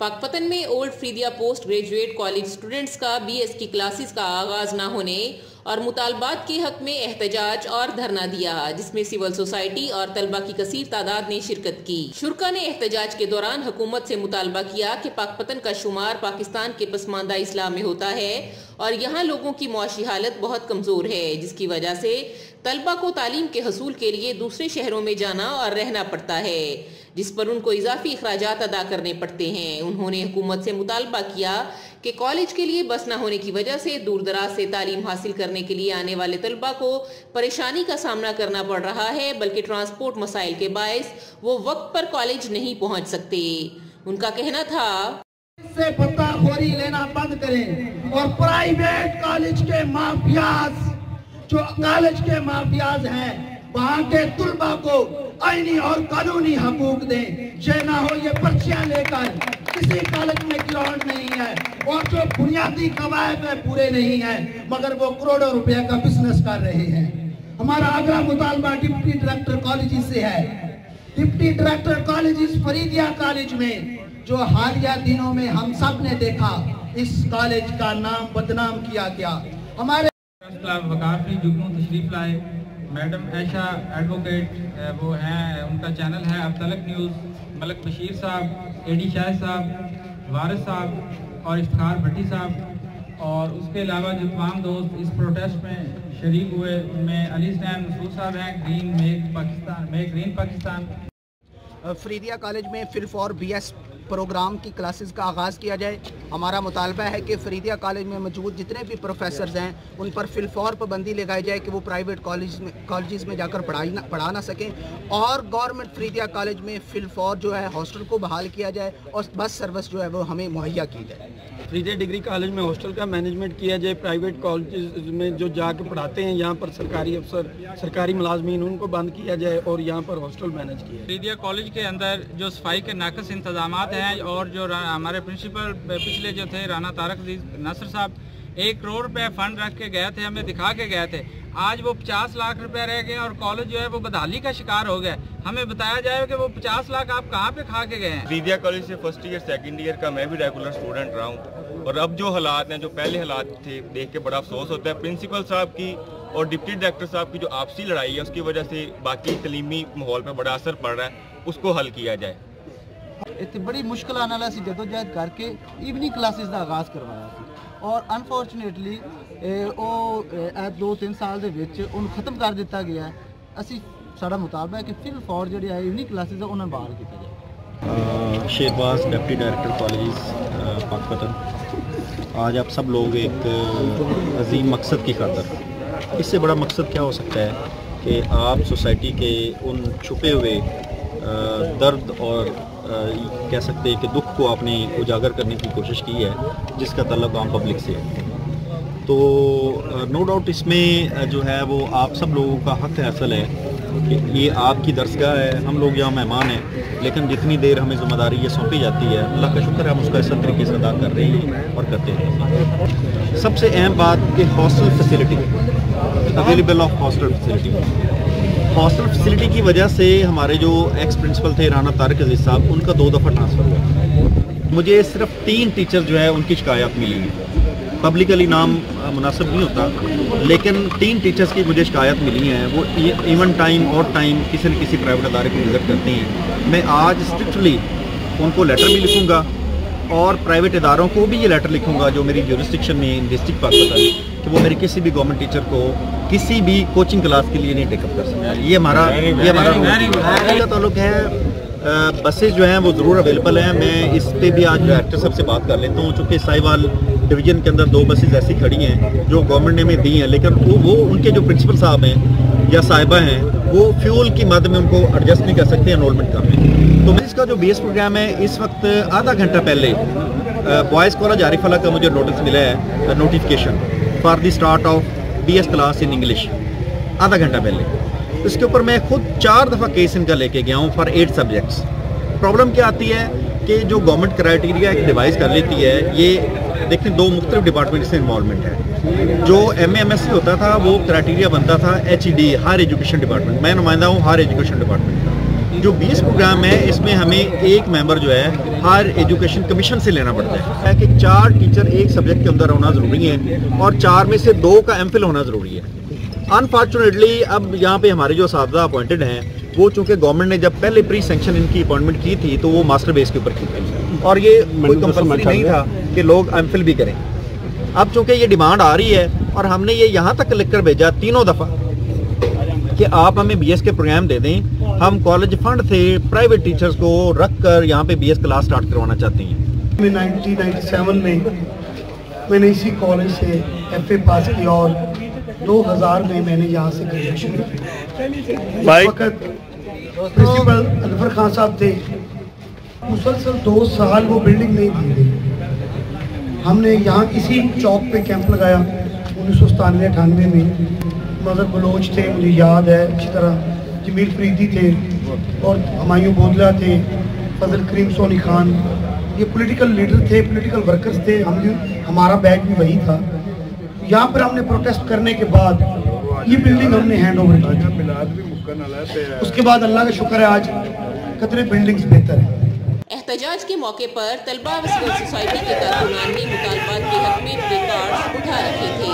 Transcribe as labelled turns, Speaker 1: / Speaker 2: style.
Speaker 1: पाकपतन में old Faridia post graduate college students का BS की क्लासेस का आगाज न होने और मुतालबात के हक में एहतजाज और धरना दिया, जिसमें सिविल सोसाइटी और तलबा की कसीर तादाद ने शिरकत की। शुरका ने एहतजाज के दौरान हुकूमत से मुतालबा किया कि पाकपतन का शुमार पाकिस्तान के पसमानदा इस्लाम में होता है और यहाँ लोगों की मुआशी हालत बहुत कमजोर है, जिसकी वजह से तलबा को तालीम के हसूल के लिए दूसरे शहरों में जाना और रहना पड़ता है, जिस पर उनको इजाफी अखराजात अदा करने पड़ते हैं। उन्होंने हुकूमत से मुतालबा किया कि कॉलेज के लिए बस न होने की वजह से दूर दराज से तालीम हासिल करने के लिए आने वाले तलबा को परेशानी का सामना करना पड़ रहा है, बल्कि ट्रांसपोर्ट मसाइल के बायस वो वक्त पर कॉलेज नहीं पहुंच सकते। उनका कहना था
Speaker 2: से पत्ताखोरी लेना बंद करें और प्राइवेट कॉलेज के माफियाज, जो कॉलेज के माफियाज हैं, वहाँ के तुलबा को आईनी और कानूनी हकूक दें। ये ना हो ये पर्चियां लेकर किसी कॉलेज में ग्राउंड नहीं है और जो बुनियादी कवायद में पूरे नहीं है, मगर वो करोड़ों रुपए का बिजनेस कर रहे हैं। हमारा अगला मुतालबा डिप्टी डायरेक्टर कॉलेज से है। Deputy director college Faridia college में जो हालिया दिनों में हम सब ने देखा, इस कॉलेज का नाम बदनाम किया गया। हमारे
Speaker 3: वकाफी जुगनू तशरीफ लाए, मैडम ऐशा एडवोकेट वो हैं, उनका चैनल है अब तलक न्यूज़, मलक बशीर साहब, एडी शाह साहब, वारिस साहब और इफ्तार भट्टी साहब, और उसके अलावा जो तमाम दोस्त इस प्रोटेस्ट में शरीक हुए, उनमें अली स्टैन मसूद साहब हैं, ग्रीन पाकिस्तान।
Speaker 4: फरीदिया कॉलेज में फिल फॉर BS प्रोग्राम की क्लासेस का आगाज़ किया जाए। हमारा मुतालबा है कि फरीदिया कॉलेज में मौजूद जितने भी प्रोफेसर्स हैं उन पर फिल फॉर पाबंदी लगाई जाए कि वो प्राइवेट कॉलेज में जाकर पढ़ा ना सकें, और गवर्नमेंट फरीदिया कॉलेज में फिल फॉर जो है हॉस्टल को बहाल किया जाए और बस सर्विस जो है वो हमें मुहैया की जाए।
Speaker 5: फरीदिया डिग्री कॉलेज में हॉस्टल का मैनेजमेंट किया जाए। प्राइवेट कॉलेज में जो जाकर पढ़ाते हैं यहाँ पर सरकारी अफसर, सरकारी मुलाजमीन, उनको बंद किया जाए और यहाँ पर हॉस्टल मैनेज किया जाए।
Speaker 3: फरीदिया कॉलेज के अंदर जो सफाई के नाकस इंतजाम हैं और जो हमारे प्रिंसिपल पिछले जो थे राना तारक नासिर साहब 1 करोड़ रुपए फंड रख के गए थे, हमें दिखा के गए थे, आज वो 50 लाख रुपए रह गए और कॉलेज जो है वो बदहाली का शिकार हो गया। हमें बताया जाए कि वो 50 लाख आप कहाँ पे खा के गए हैं।
Speaker 6: फरीदिया कॉलेज से फर्स्ट ईयर सेकंड ईयर का मैं भी रेगुलर स्टूडेंट रहा हूँ, और अब जो हालात हैं, जो पहले हालात थे, देख के बड़ा अफसोस होता है। प्रिंसिपल साहब की और डिप्टी डायरेक्टर साहब की जो आपसी लड़ाई है, उसकी वजह से बाकी तलीमी माहौल पर बड़ा असर पड़ रहा है, उसको हल किया जाए।
Speaker 7: इतनी बड़ी मुश्किल नाल असीं जदोजहद करके इवनिंग क्लासेस का आगाज़ करवाया सी, और अनफॉर्चुनेटली वो 2-3 साल दे विच उन्हें खत्म कर दिता गया। असीं साडा मुतालबा है कि फिल फॉर जिहड़ी इवनिंग क्लासेस है उन्हें बहाल किया जाए।
Speaker 8: Sherbaz deputy director college Pakpattan, आज आप सब लोग एक अजीम मकसद की खातर, इससे बड़ा मकसद क्या हो सकता है कि आप सोसाइटी के उन छुपे हुए दर्द और कह सकते हैं कि दुख को आपने उजागर करने की कोशिश की है, जिसका ताल्लुक आम पब्लिक से है। तो नो डाउट इसमें जो है वो आप सब लोगों का हक हासिल है कि ये आपकी दरसगाह है, हम लोग यहाँ मेहमान हैं, लेकिन जितनी देर हमें ज़िम्मेदारी ये सौंपी जाती है, अल्लाह का शुक्र है हम उसका इस तरीके से अदा कर रहे हैं और करते हैं। सबसे अहम बात कि hostel facility, available of hostel facility. Hostel facility की वजह से हमारे जो एक्स प्रिंसिपल थे राना तारक अजीज साहब, उनका 2 दफ़ा ट्रांसफ़र हुआ। मुझे सिर्फ 3 टीचर जो है उनकी शिकायत मिली है। पब्लिकली नाम मुनासिब नहीं होता, लेकिन 3 टीचर्स की मुझे शिकायत मिली हैं। वो इवन टाइम और टाइम किसी न किसी प्राइवेट अदारे को विज़िट करती हैं। मैं आज स्ट्रिक्टली उनको लेटर भी लिखूँगा और प्राइवेट इदारों को भी ये लेटर लिखूँगा जो मेरी ज्यूरिसडिक्शन में डिस्ट्रिक्ट पाकपतन, कि वो मेरे किसी भी गवर्नमेंट टीचर को किसी भी कोचिंग क्लास के लिए नहीं टेकअप कर सकता। ये हमारा ताल्लुक है। बसेस जो हैं वो ज़रूर अवेलेबल हैं। मैं इस पे भी आज डायरेक्टर साहब से बात कर लेता हूँ, चूँकि साहिवाल डिवीज़न के अंदर 2 बसेस ऐसी खड़ी हैं जो गवर्नमेंट ने हमें दी हैं, लेकिन वो उनके जो प्रिंसिपल साहब हैं या साहिबा हैं, वो फ्यूल की मद में उनको एडजस्ट नहीं कर सकते एनरोलमेंट का। तो इसका जो BS प्रोग्राम है, इस वक्त आधा घंटा पहले बॉयज़ कॉलेज आरिफला का मुझे नोटिस मिला है, notification for the start of BS class in English, आधा घंटा पहले। इसके ऊपर मैं खुद 4 दफ़ा केस इनका लेके गया हूँ फॉर 8 सब्जेक्ट्स। प्रॉब्लम क्या आती है कि जो गवर्नमेंट क्राइटेरिया एक डिवाइस कर लेती है, ये देखें 2 मुख्तलिफ डिपार्टमेंट से इन्वॉल्वमेंट है। जो MA MSc होता था वो क्राइटेरिया बनता था HED, हायर एजुकेशन डिपार्टमेंट। मैं नुमाइंदा हूँ हायर एजुकेशन डिपार्टमेंट का। जो BS प्रोग्राम है इसमें हमें एक मेंबर जो है हायर एजुकेशन कमीशन से लेना पड़ता है कि 4 टीचर एक सब्जेक्ट के अंदर होना ज़रूरी है और 4 में से 2 का MPhil होना ज़रूरी है। अनफॉर्चुनेटली अब यहाँ पे हमारे जो असातिज़ा अपॉइंटेड हैं वो चूँकि गवर्नमेंट ने जब पहले प्री सेंक्शन इनकी अपॉइंटमेंट की थी तो वो मास्टर बेस के ऊपर की थी और ये कोई कंपल्सरी नहीं था कि लोग MPhil भी करें। अब चूँकि ये डिमांड आ रही है और हमने ये यहाँ तक लिख कर भेजा 3 दफ़ा कि आप हमें BS के प्रोग्राम दे दें, हम कॉलेज फंड से प्राइवेट टीचर्स को रख कर यहाँ पे BS क्लास स्टार्ट करवाना चाहते हैं।
Speaker 2: 1997 में मैंने इसी कॉलेज से FA पास किया और 2000 में मैंने यहाँ से ग्रेजुएशन की। उस वक्त प्रिंसिपल अनवर खान साहब थे, मुसलसल 2 साल वो बिल्डिंग नहीं दी गई। हमने यहाँ इसी चौक पे कैंप लगाया 1997-98 में। मज़र बलोच थे, मुझे याद है अच्छी तरह, जमील फरीदी थे और हमायूं बोदला थे, फजल करीम सोनी खान, ये पॉलिटिकल लीडर थे, पॉलिटिकल वर्कर्स थे। हमारा बैच भी वही था। यहाँ पर हमने प्रोटेस्ट करने के बाद ये बिल्डिंग हमने हैंड ओवर की। उसके बाद अल्लाह का शुक्र है आज कतरे बिल्डिंग्स बेहतर है।
Speaker 1: एहतजाज के मौके पर तलबा व सिविल सोसाइटी के कारकुनान ने मुतालबात के हक में प्ले कार्ड्स उठा रखे थे।